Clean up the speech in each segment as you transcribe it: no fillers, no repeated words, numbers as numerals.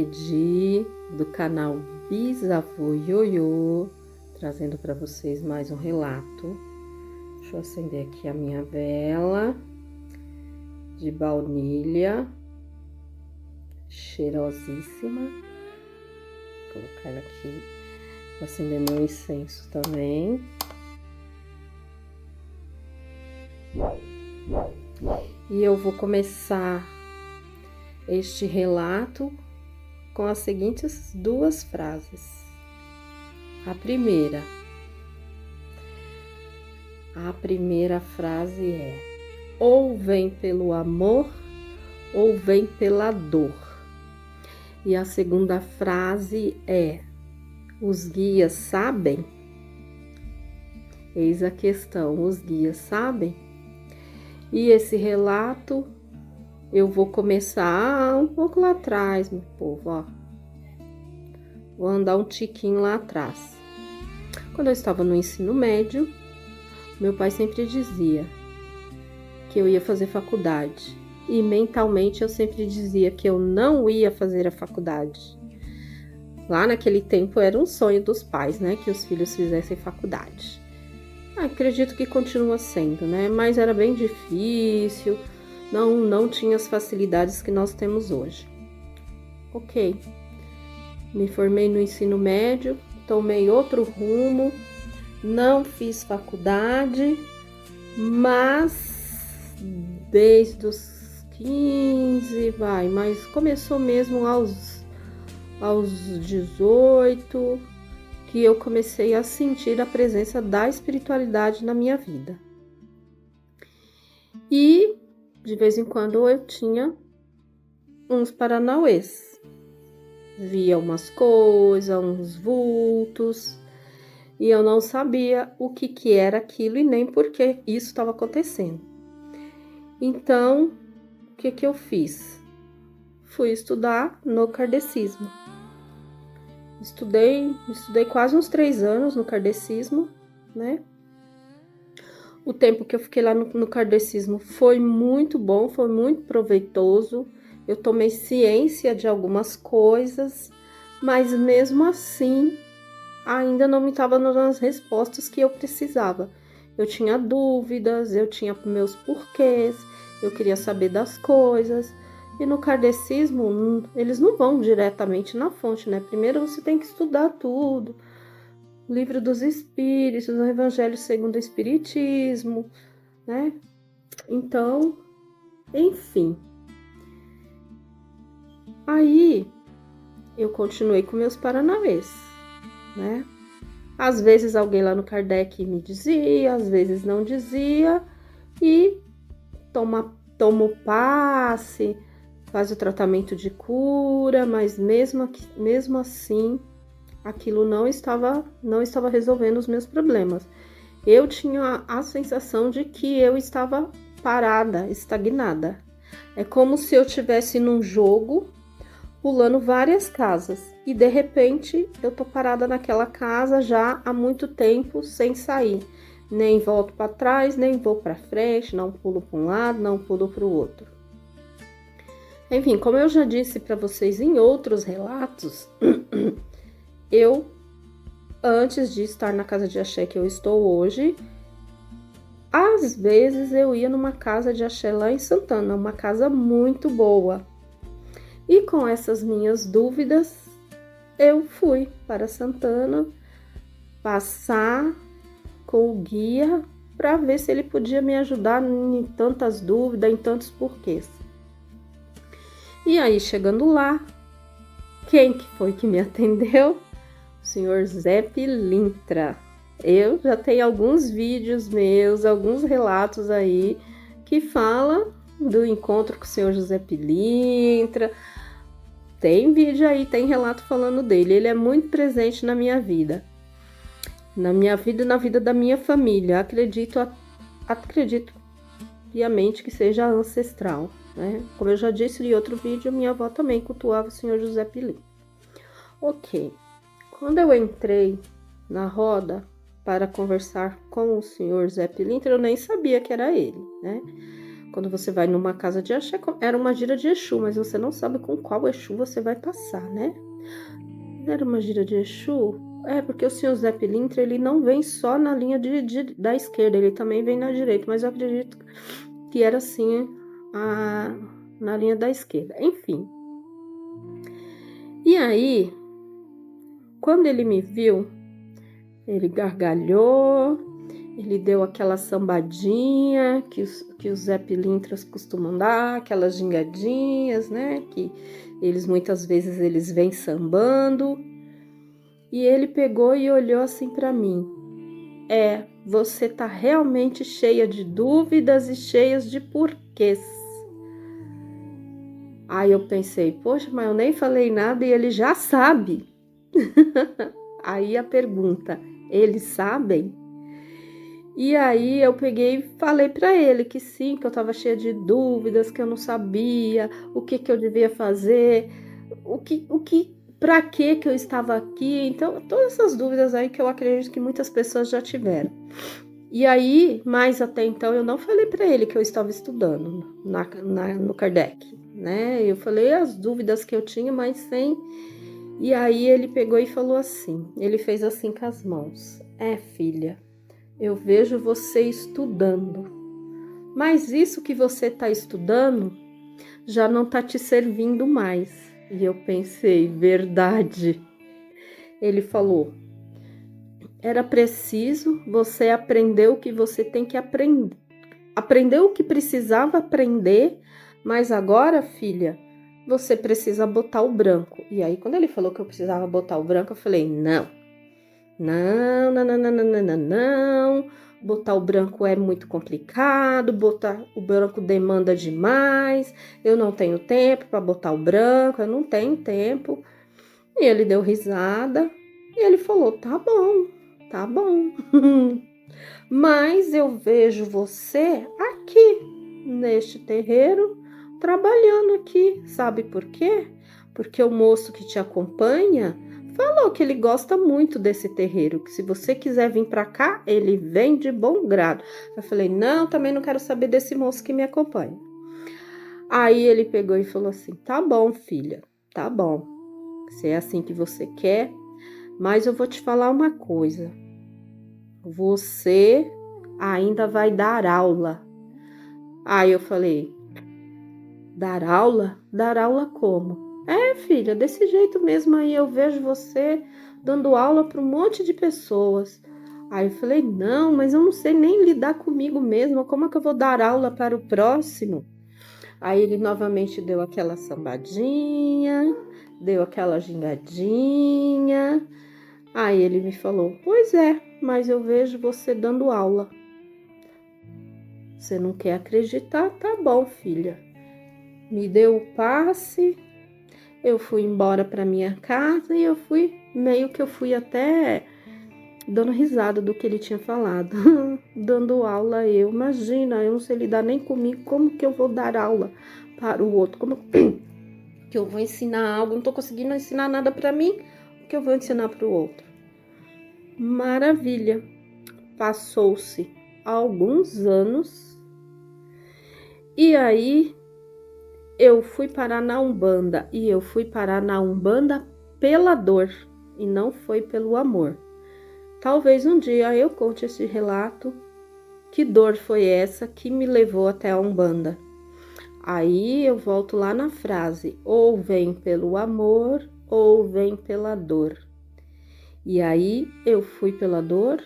Edi, do canal Bisavô Ioiô, trazendo para vocês mais um relato. Deixa eu acender aqui a minha vela de baunilha, cheirosíssima. Vou colocar ela aqui, vou acender meu incenso também. E eu vou começar este relato com as seguintes duas frases. A primeira frase é: ou vem pelo amor, ou vem pela dor. E a segunda frase é: os guias sabem? Eis a questão, os guias sabem? E esse relato eu vou começar um pouco lá atrás, meu povo, ó. Vou andar um tiquinho lá atrás. Quando eu estava no ensino médio, meu pai sempre dizia que eu ia fazer faculdade. E mentalmente eu sempre dizia que eu não ia fazer a faculdade. Lá naquele tempo era um sonho dos pais, né? Que os filhos fizessem faculdade. Acredito que continua sendo, né? Mas era bem difícil. Não tinha as facilidades que nós temos hoje. Ok, me formei no ensino médio, tomei outro rumo, não fiz faculdade, mas desde os 15, mas começou mesmo aos 18, que eu comecei a sentir a presença da espiritualidade na minha vida. E de vez em quando eu tinha uns paranauês. Via umas coisas, uns vultos, e eu não sabia o que era aquilo e nem por que isso estava acontecendo. Então, o que eu fiz? Fui estudar no kardecismo. Estudei quase uns 3 anos no kardecismo, né? O tempo que eu fiquei lá no kardecismo foi muito bom, foi muito proveitoso. Eu tomei ciência de algumas coisas, mas mesmo assim, ainda não me estava dando as respostas que eu precisava. Eu tinha dúvidas, eu tinha meus porquês, eu queria saber das coisas. E no kardecismo, eles não vão diretamente na fonte, né? Primeiro você tem que estudar tudo. O Livro dos Espíritos, o Evangelho segundo o Espiritismo, né? Então, enfim. Aí, eu continuei com meus paranauês, né? Às vezes alguém lá no Kardec me dizia, às vezes não dizia, e toma o passe, faz o tratamento de cura, mas mesmo assim, aquilo não estava resolvendo os meus problemas. Eu tinha a sensação de que eu estava parada, estagnada. É como se eu estivesse num jogo, pulando várias casas, e de repente eu tô parada naquela casa já há muito tempo sem sair. Nem volto para trás, nem vou para frente, não pulo para um lado, não pulo para o outro. Enfim, como eu já disse para vocês em outros relatos, eu, antes de estar na casa de axé que eu estou hoje, às vezes eu ia numa casa de axé lá em Santana, uma casa muito boa. E com essas minhas dúvidas, eu fui para Santana passar com o guia para ver se ele podia me ajudar em tantas dúvidas, em tantos porquês. E aí, chegando lá, quem que foi que me atendeu? O senhor Zé Pilintra. Eu já tenho alguns vídeos meus, alguns relatos aí que falam do encontro com o senhor José Pilintra. Tem vídeo aí, tem relato falando dele. Ele é muito presente na minha vida. Na minha vida e na vida da minha família. Acredito piamente que seja ancestral, né? Como eu já disse em outro vídeo, minha avó também cultuava o senhor José Pilintra. Ok. Quando eu entrei na roda para conversar com o senhor Zé Pilintra, eu nem sabia que era ele, né? Quando você vai numa casa de axé, era uma gira de Exu, mas você não sabe com qual Exu você vai passar, né? Era uma gira de Exu? Porque o senhor Zé Pilintra, ele não vem só na linha da esquerda, ele também vem na direita, mas eu acredito que era assim, na linha da esquerda. Enfim. E aí, quando ele me viu, ele gargalhou, ele deu aquela sambadinha que os Zé Pilintras costumam dar, aquelas gingadinhas, né? Que muitas vezes eles vêm sambando. E ele pegou e olhou assim para mim. Você tá realmente cheia de dúvidas e cheias de porquês. Aí eu pensei, poxa, mas eu nem falei nada e ele já sabe. Aí a pergunta, eles sabem? E aí eu peguei e falei para ele que sim, que eu estava cheia de dúvidas, que eu não sabia o que eu devia fazer, para que eu estava aqui. Então, todas essas dúvidas aí que eu acredito que muitas pessoas já tiveram. E aí, mas até então eu não falei para ele que eu estava estudando no Kardec, né? Eu falei as dúvidas que eu tinha, mas sem. E aí ele pegou e falou assim, ele fez assim com as mãos. Filha, eu vejo você estudando, mas isso que você está estudando já não está te servindo mais. E eu pensei, verdade. Ele falou, era preciso você aprender o que você tem que aprender. Aprendeu o que precisava aprender, mas agora, filha, você precisa botar o branco. E aí, quando ele falou que eu precisava botar o branco, eu falei, não. Botar o branco é muito complicado, botar o branco demanda demais, eu não tenho tempo para botar o branco, eu não tenho tempo. E ele deu risada e ele falou, tá bom, mas eu vejo você aqui neste terreiro, trabalhando aqui, sabe por quê? Porque o moço que te acompanha falou que ele gosta muito desse terreiro, que se você quiser vir para cá, ele vem de bom grado. Eu falei, não, também não quero saber desse moço que me acompanha. Aí ele pegou e falou assim, tá bom, filha, tá bom, se é assim que você quer, mas eu vou te falar uma coisa, você ainda vai dar aula. Aí eu falei, dar aula? Dar aula como? Filha, desse jeito mesmo aí eu vejo você dando aula para um monte de pessoas. Aí eu falei, não, mas eu não sei nem lidar comigo mesma, como é que eu vou dar aula para o próximo? Aí ele novamente deu aquela sambadinha, deu aquela gingadinha. Aí ele me falou, pois é, mas eu vejo você dando aula. Você não quer acreditar? Tá bom, filha. Me deu o passe. Eu fui embora para minha casa e eu fui até dando risada do que ele tinha falado. Dando aula imagina, eu não sei lidar nem comigo, como que eu vou dar aula para o outro? Como que eu vou ensinar algo? Não tô conseguindo ensinar nada para mim, o que eu vou ensinar para o outro? Maravilha. Passou-se alguns anos e aí eu fui parar na Umbanda, e eu fui parar na Umbanda pela dor, e não foi pelo amor. Talvez um dia eu conte esse relato, que dor foi essa que me levou até a Umbanda. Aí eu volto lá na frase, ou vem pelo amor, ou vem pela dor. E aí eu fui pela dor,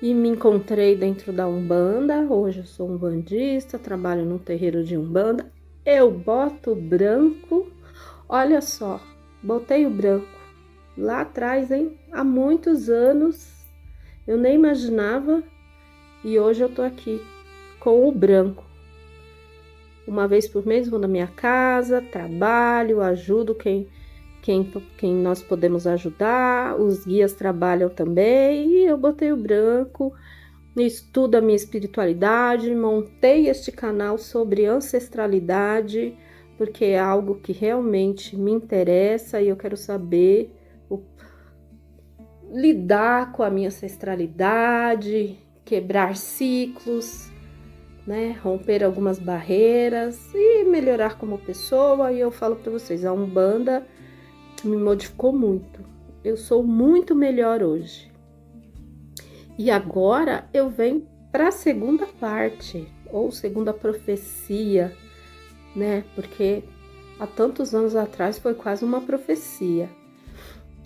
e me encontrei dentro da Umbanda. Hoje eu sou umbandista, trabalho no terreiro de Umbanda. Eu boto branco, olha só, botei o branco lá atrás, hein? Há muitos anos, eu nem imaginava e hoje eu tô aqui com o branco. Uma vez por mês vou na minha casa, trabalho, ajudo quem nós podemos ajudar, os guias trabalham também e eu botei o branco. Estudo a minha espiritualidade, montei este canal sobre ancestralidade, porque é algo que realmente me interessa e eu quero saber lidar com a minha ancestralidade, quebrar ciclos, né? Romper algumas barreiras e melhorar como pessoa. E eu falo para vocês, a Umbanda me modificou muito. Eu sou muito melhor hoje. E agora eu venho para a segunda parte, ou segunda profecia, né? Porque há tantos anos atrás foi quase uma profecia.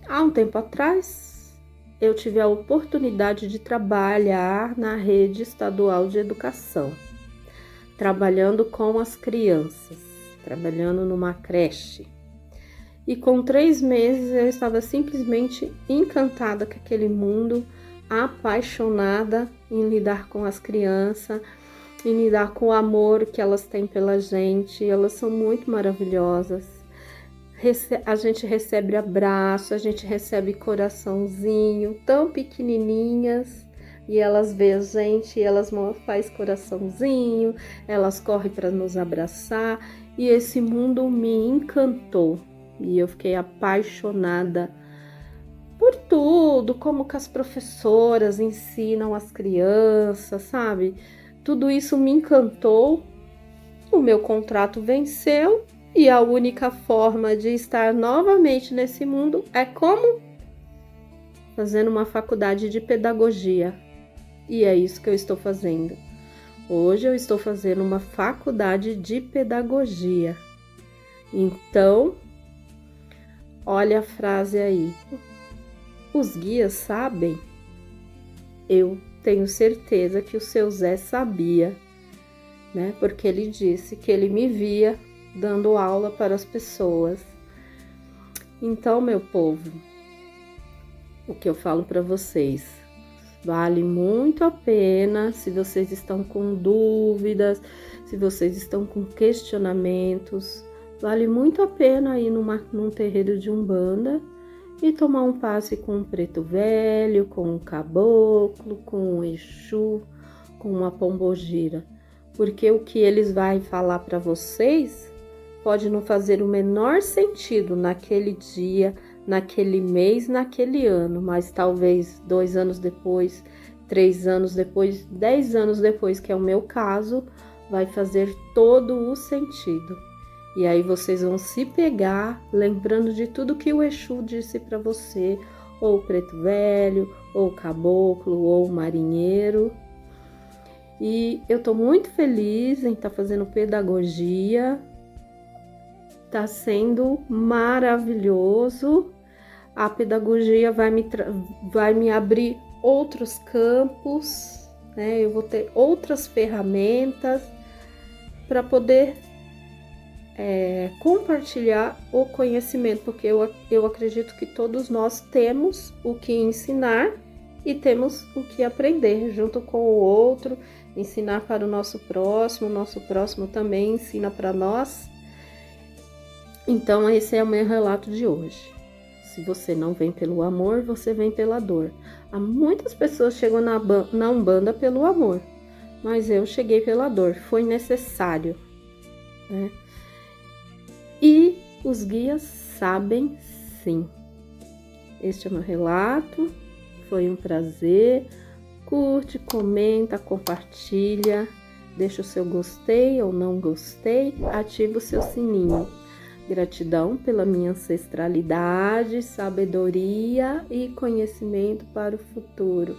Há um tempo atrás, eu tive a oportunidade de trabalhar na rede estadual de educação, trabalhando com as crianças, trabalhando numa creche. E com 3 meses eu estava simplesmente encantada com aquele mundo, apaixonada em lidar com as crianças, em lidar com o amor que elas têm pela gente. Elas são muito maravilhosas. A gente recebe abraço, a gente recebe coraçãozinho, tão pequenininhas, e elas veem a gente, e elas fazem coraçãozinho, elas correm para nos abraçar, e esse mundo me encantou, e eu fiquei apaixonada por tudo, como que as professoras ensinam as crianças, sabe? Tudo isso me encantou. O meu contrato venceu e a única forma de estar novamente nesse mundo é como? Fazendo uma faculdade de pedagogia. E é isso que eu estou fazendo. Hoje eu estou fazendo uma faculdade de pedagogia. Então, olha a frase aí. Os guias sabem? Eu tenho certeza que o seu Zé sabia, né? Porque ele disse que ele me via dando aula para as pessoas. Então, meu povo, o que eu falo para vocês, vale muito a pena. Se vocês estão com dúvidas, se vocês estão com questionamentos, vale muito a pena ir num terreiro de Umbanda e tomar um passe com um preto velho, com um caboclo, com um Exu, com uma pombogira. Porque o que eles vão falar para vocês pode não fazer o menor sentido naquele dia, naquele mês, naquele ano, mas talvez 2 anos depois, 3 anos depois, 10 anos depois, que é o meu caso, vai fazer todo o sentido. E aí vocês vão se pegar lembrando de tudo que o Exu disse para você, ou o preto velho, ou o caboclo, ou o marinheiro. E eu tô muito feliz em estar fazendo pedagogia. Tá sendo maravilhoso. A pedagogia vai me abrir outros campos, né? Eu vou ter outras ferramentas para poder compartilhar o conhecimento, porque eu acredito que todos nós temos o que ensinar e temos o que aprender junto com o outro, ensinar para o nosso próximo também ensina para nós. Então, esse é o meu relato de hoje. Se você não vem pelo amor, você vem pela dor. Há muitas pessoas que chegam na Umbanda pelo amor, mas eu cheguei pela dor, foi necessário, né? E os guias sabem sim. Este é o meu relato, foi um prazer. Curte, comenta, compartilha, deixa o seu gostei ou não gostei, ativa o seu sininho. Gratidão pela minha ancestralidade, sabedoria e conhecimento para o futuro.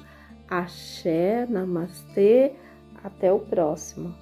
Axé, namastê, até o próximo.